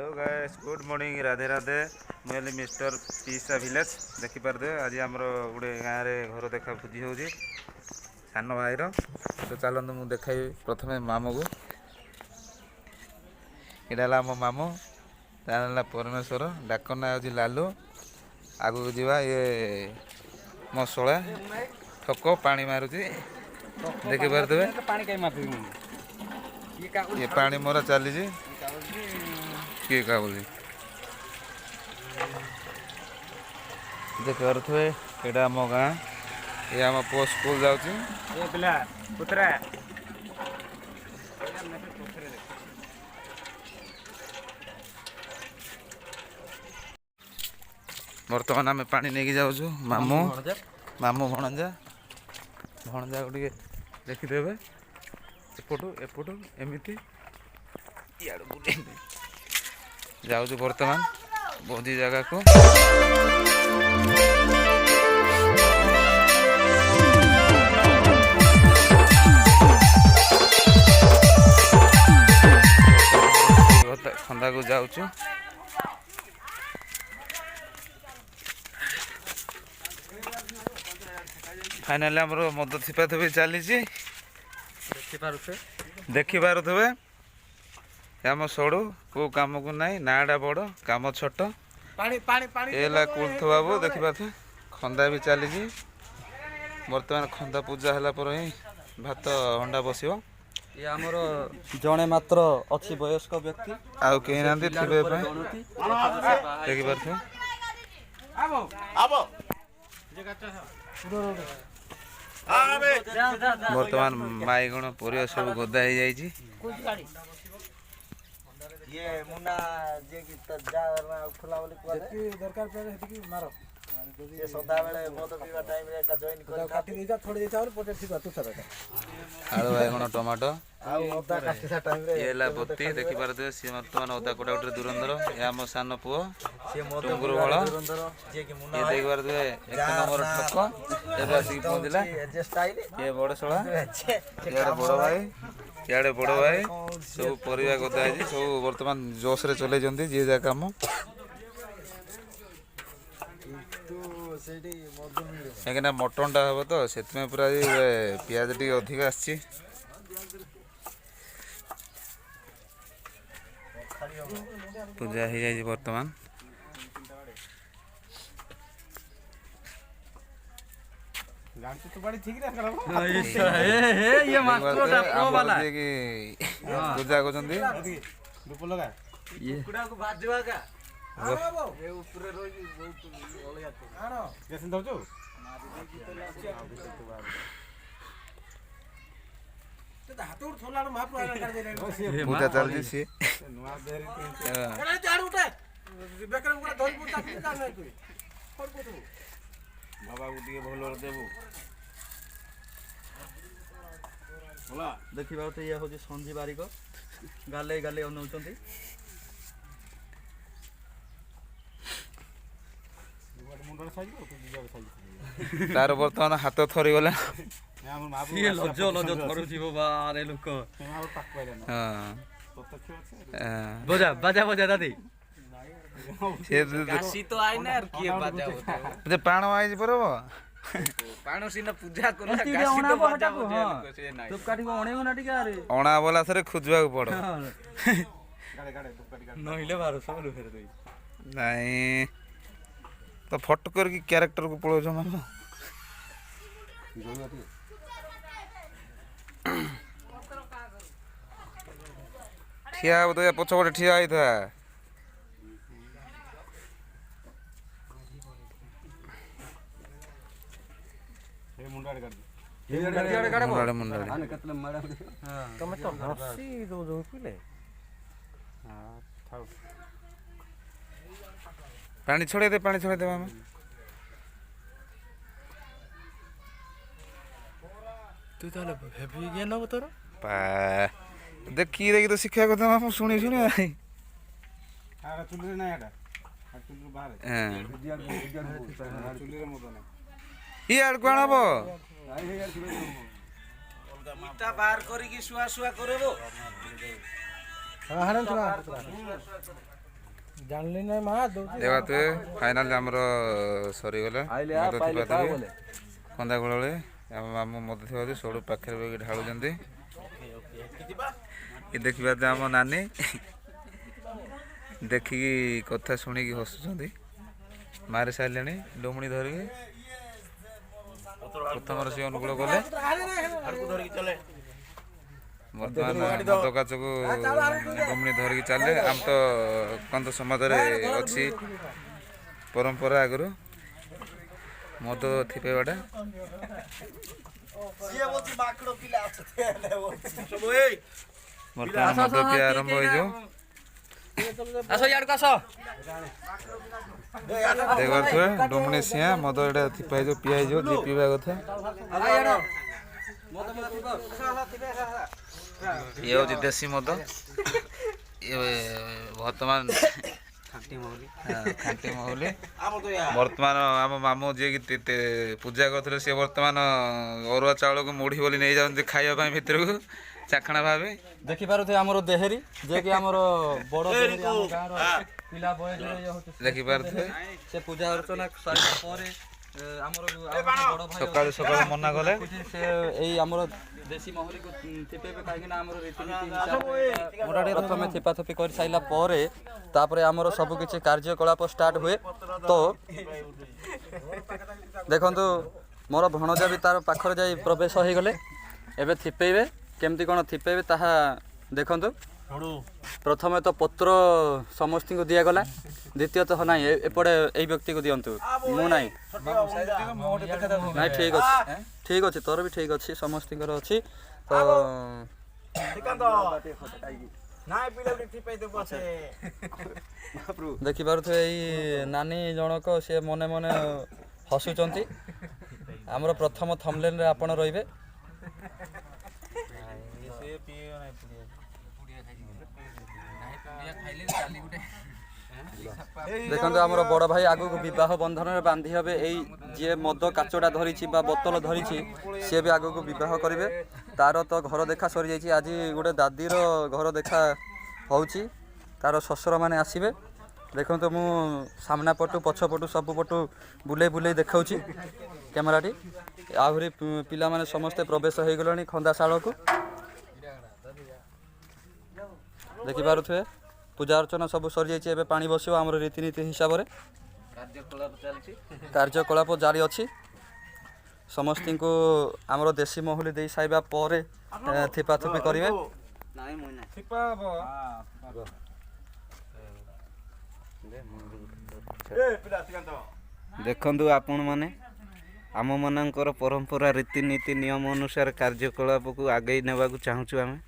Hello guys good morning Radhe Radhe मुझे mister पीसा village देखिपारे आज आमर गोटे गाँव में घर देखा भोजी हो सान भाईर तो चलते मुझे देखाई प्रथम मामू को यहाँ मो मामू ताला परमेश्वर डाक ना हूँ लालू आगू जावा ये मो शोला ठक पानी मारुति देखिपारे ये पानी मोर चली किए का बोली देखिपे यहाँ आम गाँ ये आम पुओ स्कूल जाऊँगी बर्तमान आम पा नहीं जाऊँ मामू मामू भणजा भणजा को देखीदे एपटू एपटू एमती जाऊँ बर्तमान भोजी जगह को खंदा को जाऊँ फाइनाल आमर मद थिपा थी चली देखिपे आम सड़ू को कम को नाई नाड़ा बड़ कम छोट एला कुलथ बाबू देखिपे खंदा भी चली बर्तमान खंदा पूजा है पर ही भात अंडा बस ये आमर जड़े मात्र अच्छी वयस्क व्यक्ति आउ कहीं ना देखिपे बर्तमान माईगण परिया सब गदा हो जाए ये मुन्ना जे की जा खुला बोली को दरकार पे हेती मारो ये सदा बेले मद पीवा टाइम रे का जॉइन कर काटी देजा थोड़ी देजा और पोटे ठीक तू सदा आलू बाइगण टमाटो आ अदा काटी सा टाइम रे ये ला बत्ती देखि पारते सी वर्तमान अदा कोटा उठे दुरंदर ये हम सान पुओ से मद टुंगुर बळ दुरंदर जे की मुन्ना ये देख पारते एक नंबर ठक ए बासी पहुंचला जे स्टाइल ये बड़ सोळा याडे बड़ भाई याडे बड़ भाई सब परिवा गदा है सब वर्तमान जोश रे चले जंदी जे जा काम कहीं मटन टा हम तो से पूरा पियाज टी अधिक आसी पूजा हो जाए बर्तमान पूजा पूजा चलती सी बाबा को भल देबू देखिबा तो ये होजी संजी बारिक गाले गाले अनौचंती तार बर्तमान हाथ थरी गला ये लज लज थरुची बारे लोक बजा बजा बजा दादी से तो आई ना यार किए बाजा होते पाण आइज परबो पाण सिना पूजा करला गासी तो बाजा होते से नाही तुप काटी को ओणे ना टिका रे ओणा बोला सरे खुजवा को पड़ो गाड़े गाड़े तुप काटी नहिले बारो सब लो फेर दई नहीं तो फट करके कैरेक्टर को पड़ो जो मानो ठिया तो या पछपटे ठिया आई था मुंडाड़े मुंडाड़े तमे तो हसी दो दो पिले हां थाउ पानी छोड़े दे मामा तू ताले हेवी ज्ञान हो तोर पा देखी देखी तो शिक्षा কথা मामा শুনি শুনি আই আরে চুলির না এটা আর চুলির বাইরে হ্যাঁ চুলির মতো না ই আর কোন হবো ইটা বার করি কি শুয়া শুয়া করবো হারান চলা ଜାଣିଲି ନାଇଁ ମା ଦେଖ ଫାଇନାଲ ଆମର ସରିଗଲା ମଦ ଥିବା ଖନ୍ଦା ଖୋଳରେ ଆମ ମାମୁଁ ମଦ ଥିବା ସୋଡ଼ ପାଖରେ ରହିକି ଢାଳୁଛନ୍ତି। ଏ ଦେଖିବା ଆମ ନାନୀ ଦେଖିକି କଥା ଶୁଣିକି ହସୁଛନ୍ତି। ମାରି ସାରିଲେଣି ଡୁମୁଣି ଧରିକି ପ୍ରଥମର ସେ ଅନୁକୂଳ କଲେ। ବର୍ତ୍ତମାନ ମଦ କାଚକୁ ଡୁମୁଣି ଧରିକି ଚାଲେ। ଆମ ତ କନ୍ଧ ସମାଜରେ ଅଛି ପରମ୍ପରା ଆଗରୁ ମଦ ଥିପାଇବାଟା। ବର୍ତ୍ତମାନ ମଦ ପିଆ ଆରମ୍ଭ ହେଇଯିବ। ଦେଖିପାରୁଥିବେ ଡୁମୁଣି ସିଆଁ ମଦ ଏଇଟା ଥିପା ହେଇଯିବ ପିଆ ହେଇଯିବ ଯିଏ ପିଇବା କଥା। ଇଏ ହେଉଛି ଦେଶୀ ମଦ। ଇଏ ବର୍ତ୍ତମାନ ଖାଣ୍ଟି ମହୁଲି। ବର୍ତ୍ତମାନ ଆମ ମାମୁଁ ଯିଏକି ପୂଜା କରୁଥିଲେ ସିଏ ବର୍ତ୍ତମାନ ଅରୁଆ ଚାଉଳକୁ ମୁଢ଼ି ବୋଲି ନେଇଯାଆନ୍ତି ଖାଇବା ପାଇଁ ଭିତରକୁ ଚାଖଣା ଭାବେ। ଦେଖିପାରୁଥିବେ ଆମର ଦେହେରୀ ଯିଏକି ଆମର ବଡ଼ ଦେହେରୀ ଆମ ଗାଁର ପିଲା ବୟସରେ ଦେଖିପାରୁଥିବେ ସେ ପୂଜା ଅର୍ଚ୍ଚନା ସରିଲା ପରେ ଆମର ବଡ଼ ଭାଇ ସକାଳୁ ସକାଳୁ ମନା କଲେ ସେ ଏଇ ଆମର ଦେଶୀ ମହୁଲିକୁ ଥିପେଇବେ କାହିଁକିନା ଆମର ରୀତିନୀତି ହିସାବରେ ପ୍ରଥମେ ଥିପାଥୁପି କରିସାରିଲା ପରେ ତାପରେ ଆମର ସବୁକିଛି କାର୍ଯ୍ୟକଳାପ ଷ୍ଟାର୍ଟ ହୁଏ। ତ ଦେଖନ୍ତୁ ମୋର ଭଣଜା ବି ତାର ପାଖରେ ଯାଇ ପ୍ରବେଶ ହୋଇଗଲେ। ଏବେ ଥିପେଇବେ କେମିତି କ'ଣ ଥିପେଇବେ ତାହା ଦେଖନ୍ତୁ। ପ୍ରଥମେ ତ ପତ୍ର ସମସ୍ତଙ୍କୁ ଦିଆଗଲା। ଦ୍ୱିତୀୟତଃ ନାହିଁ ଏପଟେ ଏଇ ବ୍ୟକ୍ତିକୁ ଦିଅନ୍ତୁ ମୁଁ ନାହିଁ ନାଇଁ ଠିକ୍ ଅଛି ତୋର ବି ଠିକ୍ ଅଛି ସମସ୍ତଙ୍କର ଅଛି। ତ ଦେଖିପାରୁଥିବେ ଏଇ ନାନୀ ଜଣକ ସେ ମନେ ମନେ ହସୁଛନ୍ତି। ଆମର ପ୍ରଥମ ଥମ୍ବନେଲ୍‌ରେ ଆପଣ ରହିବେ। ଦେଖନ୍ତୁ ଆମର ବଡ଼ ଭାଇ ଆଗକୁ ବିବାହ ବନ୍ଧନରେ ବାନ୍ଧି ହେବେ। ଏଇ ଯିଏ ମଦ କାଚଟା ଧରିଛି ବା ବୋତଲ ଧରିଛି ସିଏ ବି ଆଗକୁ ବିବାହ କରିବେ। ତାର ତ ଘର ଦେଖା ସରିଯାଇଛି। ଆଜି ଗୋଟେ ଦାଦିର ଘର ଦେଖା ହେଉଛି। ତାର ଶ୍ୱଶୁରମାନେ ଆସିବେ। ଦେଖନ୍ତୁ ମୁଁ ସାମ୍ନା ପଟୁ ପଛପଟୁ ସବୁ ପଟୁ ବୁଲେଇ ବୁଲେଇ ଦେଖାଉଛି କ୍ୟାମେରାଟି। ଆହୁରି ପିଲାମାନେ ସମସ୍ତେ ପ୍ରବେଶ ହୋଇଗଲେଣି ଖନ୍ଦାଶାଳକୁ। ଦେଖିପାରୁଥିବେ ପୂଜା ଅର୍ଚ୍ଚନା ସବୁ ସରିଯାଇଛି। ଏବେ ପାଣି ବସିବ ଆମର ରୀତିନୀତି ହିସାବରେ। କାର୍ଯ୍ୟକଳାପ ଜାରି ଅଛି। ସମସ୍ତଙ୍କୁ ଆମର ଦେଶୀ ମହୁଲି ଦେଇ ସାରିବା ପରେ ଥିପାଥୁପି କରିବେ। ଦେଖନ୍ତୁ ଆପଣମାନେ ଆମମାନଙ୍କର ପରମ୍ପରା ରୀତିନୀତି ନିୟମ ଅନୁସାରେ କାର୍ଯ୍ୟକଳାପକୁ ଆଗେଇ ନେବାକୁ ଚାହୁଁଛୁ ଆମେ।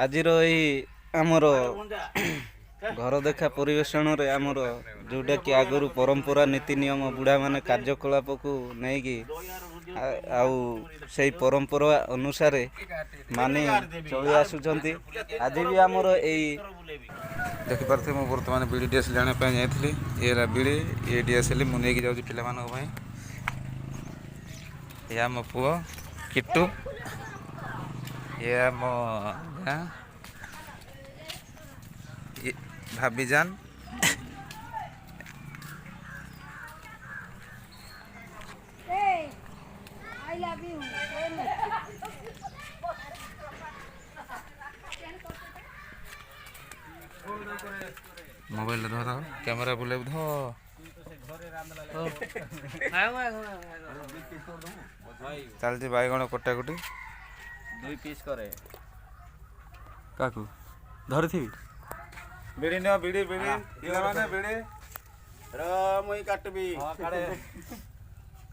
ଆଜିର ଏଇ ଆମର ଘର ଦେଖା ପରିବେଷଣରେ ଆମର ଯେଉଁଟାକି ଆଗରୁ ପରମ୍ପରା ନୀତି ନିୟମ ବୁଢ଼ାମାନେ କାର୍ଯ୍ୟକଳାପକୁ ନେଇକି ଆଉ ସେଇ ପରମ୍ପରା ଅନୁସାରେ ମାନି ଚଳି ଆସୁଛନ୍ତି। ଆଜି ବି ଆମର ଏଇ ଦେଖିପାରୁଥିବେ ମୁଁ ବର୍ତ୍ତମାନ ବିଡ଼ି ଡିଏସ୍ଏଲ୍ ଆଣିବା ପାଇଁ ଯାଇଥିଲି। ଇଏ ହେଲା ବିଡ଼ି ଇଏ ଡିଏସ୍ଏଲ୍ ମୁଁ ନେଇକି ଯାଉଛି ପିଲାମାନଙ୍କ ପାଇଁ। ଇଏ ଆମ ପୁଅ କିଟୁ। ଇଏ ଆମ ଗାଁ ଭାବିଜାନ। ମୋବାଇଲରେ ଧର କ୍ୟାମେରା ବୁଲେଇ ଧ ଚାଲିଛି ବାଇଗଣ କଟାକୁଟି 2 ପିସ୍ କରେ କାକୁ ଧରିଥିବି ବିଡ଼ି ନିଅ ବିଡ଼ି ବିଡ଼ି ପିଲାମାନେ ବିଡ଼ି ମୁଇଁ କାଟିବି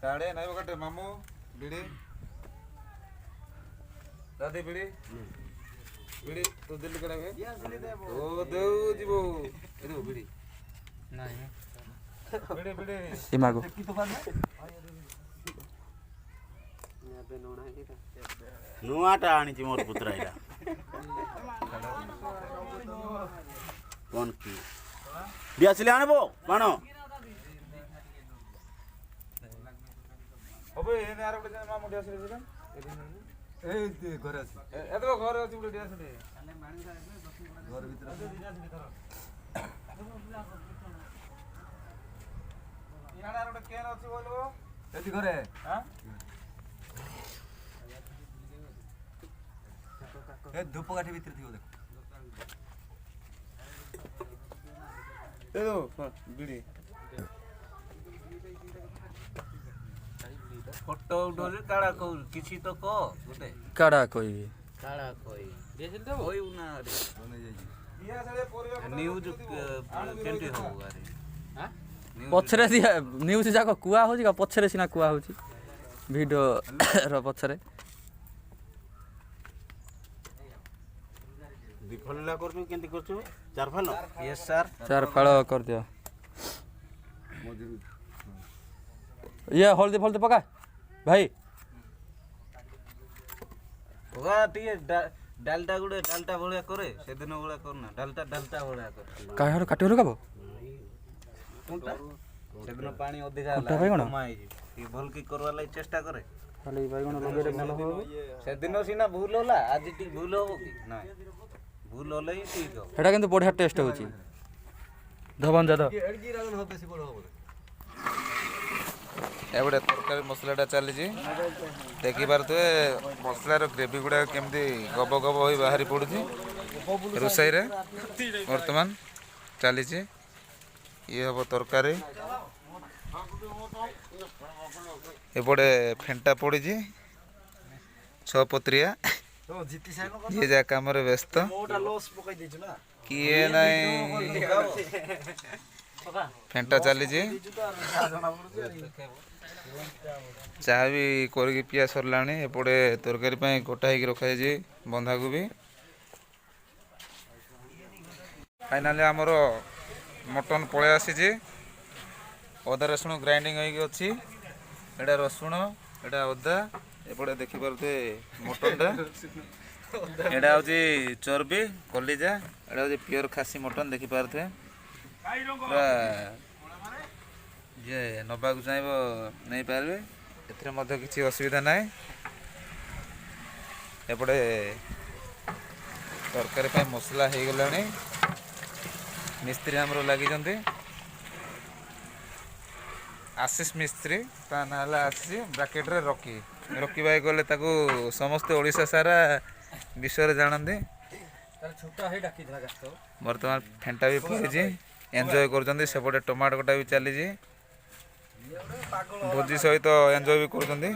କାଢ଼େ ନାଇଁ କାଟେ ମାମୁଁ ବିଡ଼ି ଦାଦି ବିଡ଼ି ବିଡ଼ି ତୁ ଦିଲ୍ଲୀ କାଢ଼େ ଓ ଦେଉ ଯିବ ଏ ବିଡ଼ି ନାଇଁ ବିଡ଼ି ବିଡ଼ି ଇମାଗୁ ନୂଆଟା ଆଣିଛି ମୋର ପୁତ୍ର ଏଇଟା କ'ଣ କି ଦିଆସିଲି ଆଣିବ ବାଣ ଅବେ ଏନେ ଆର ଗୋଟେ ମା ମୁଣ୍ଡିଆ ଆସିଲେ ସେଟା ଏଇ ଘରେ ଅଛି ଏତ ଘରେ ଅଛି ଗୋଟେ ଡିଆ ସେଠି ଘର ଭିତରେ ଇଆଡେ ଆର ଗୋଟେ କେନ୍ ଅଛି ବୋଲବ ଏଠି ଘରେ ହାଁ ଏ ଧୂପ କାଠି ଭିତରେ ଥିବ ଦେଖ ଏ ଦो ବିଡି ଫଟୋ ଉଠଉଛୁ କାଣା କହୁଛୁ କିଛି ତ କହ ଗୋଟେ କାଡ଼ା କହିବି କାଣା କହି କହିବୁ ନା ଇଆ ସାଡେ ପରିବା ନ୍ୟୁଜ୍ କେମିତି ହବ ଆରେ ପଛରେ ଦିଆ ନ୍ୟୁଜ୍ ଯାକ କୁହା ହେଉଛି କା ପଛରେ ସିନା କୁହା ହେଉଛି ଭିଡ଼ିଓର ପଛରେ ବିଫଳିଲା କରୁଛୁ କେମିତି କରୁଛୁ ଚାର ଫାଲ ୟେସ୍ ସାର୍ ଚାର ଫାଳ କରିଦିଅ ଇଏ ହଳଦୀ ଫଳଦୀ ପକା ଭାଇ ପକା ଟିକେ ଡାଲଟା ଗୋଟେ ଡାଲଟା ଭଳିଆ କରେ ସେଦିନ ଭଳିଆ କରନା ଡାଲଟା ଭଳିଆ କର କାହାର କାଟିବ କାବ ସେଦିନ ପାଣି ଅଧିକା ଖଟା ବାଇଗଣ? ହେଲା କମା ହେଇଯିବ ଟିକେ ଭଲ କି କରିବା ଲାଗି ଚେଷ୍ଟା କରେ ଖାଲି ବାଇଗଣ ଲଗେଇଲେ ଭଲ ହବ ସେଦିନ ସିନା ଭୁଲ ହେଲା ଆଜି ଟିକେ ଭୁଲ ହବ କି ନାଇଁ ଭୁଲ ହେଲେ ହିଁ ଠିକ ହବ ଏଇଟା କିନ୍ତୁ ବଢ଼ିଆ ଟେଷ୍ଟ ହେଉଛି ଧବନ ଯାଦ ଏପଟେ ତରକାରୀ ମସଲାଟା ଚାଲିଛି ଦେଖିପାରୁଥିବେ ମସଲାର ଗ୍ରେଭି ଗୁଡ଼ାକ କେମିତି ଗବ ଗବ ହୋଇ ବାହାରି ପଡ଼ୁଛି ରୋଷେଇରେ ବର୍ତ୍ତମାନ ଚାଲିଛି ଇଏ ହେବ ତରକାରୀ ଏପଟେ ଫେଣ୍ଟା ପଡ଼ିଛି ଛଅପତ୍ରିଆ ଯିଏ ଯାହା କାମରେ ବ୍ୟସ୍ତ କିଏ ନାହିଁ ଫେଣ୍ଟା ଚାଲିଛି ଚାହା ବି କରିକି ପିଆ ସରିଲାଣି ଏପଟେ ତରକାରୀ ପାଇଁ କଟା ହେଇକି ରଖାଯାଇଛି ବନ୍ଧାକୋବି ଫାଇନାଲି ଆମର ମଟନ ପଳେଇ ଆସିଛି ଅଦା ରସୁଣ ଗ୍ରାଇଣ୍ଡିଙ୍ଗ ହେଇକି ଅଛି ଏଇଟା ରସୁଣ ଏଇଟା ଅଦା ଏପଟେ ଦେଖିପାରୁଥିବେ ମଟନଟା ଏଇଟା ହେଉଛି ଚର୍ବି କଲିଜା ଏଇଟା ହେଉଛି ପିଓର ଖାସି ମଟନ ଦେଖିପାରୁଥିବେ ପୁରା ଯିଏ ନେବାକୁ ଚାହିଁବ ନେଇପାରିବେ ଏଥିରେ ମଧ୍ୟ କିଛି ଅସୁବିଧା ନାହିଁ ଏପଟେ ତରକାରୀ ପାଇଁ ମସଲା ହେଇଗଲାଣି ମିସ୍ତ୍ରୀ ଆମର ଲାଗିଛନ୍ତି ଆଶିଷ ମିସ୍ତ୍ରୀ ତା ନାଁ ହେଲା ଆଶିଷ ବ୍ରାକେଟରେ ରକି ରକି ଭାଇ ଗଲେ ତାକୁ ସମସ୍ତେ ଓଡ଼ିଶା ସାରା ବିଷୟରେ ଜାଣନ୍ତି ବର୍ତ୍ତମାନ ଫେଣ୍ଟା ବି ପଡ଼ିଛି ଏନ୍ଜୟ କରୁଛନ୍ତି ସେପଟେ ଟମାଟୋ କଟା ବି ଚାଲିଛି ଭୋଜି ସହିତ ଏନ୍ଜୟ ବି କରୁଛନ୍ତି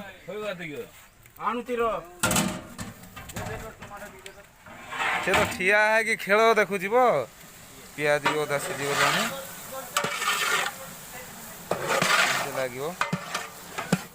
ସେ ତ ଠିଆ ହେଇକି ଖେଳ ଦେଖୁଯିବ ପିଆଜି ଅଦା ସିଝିଗଲାଣି ଲାଗିବ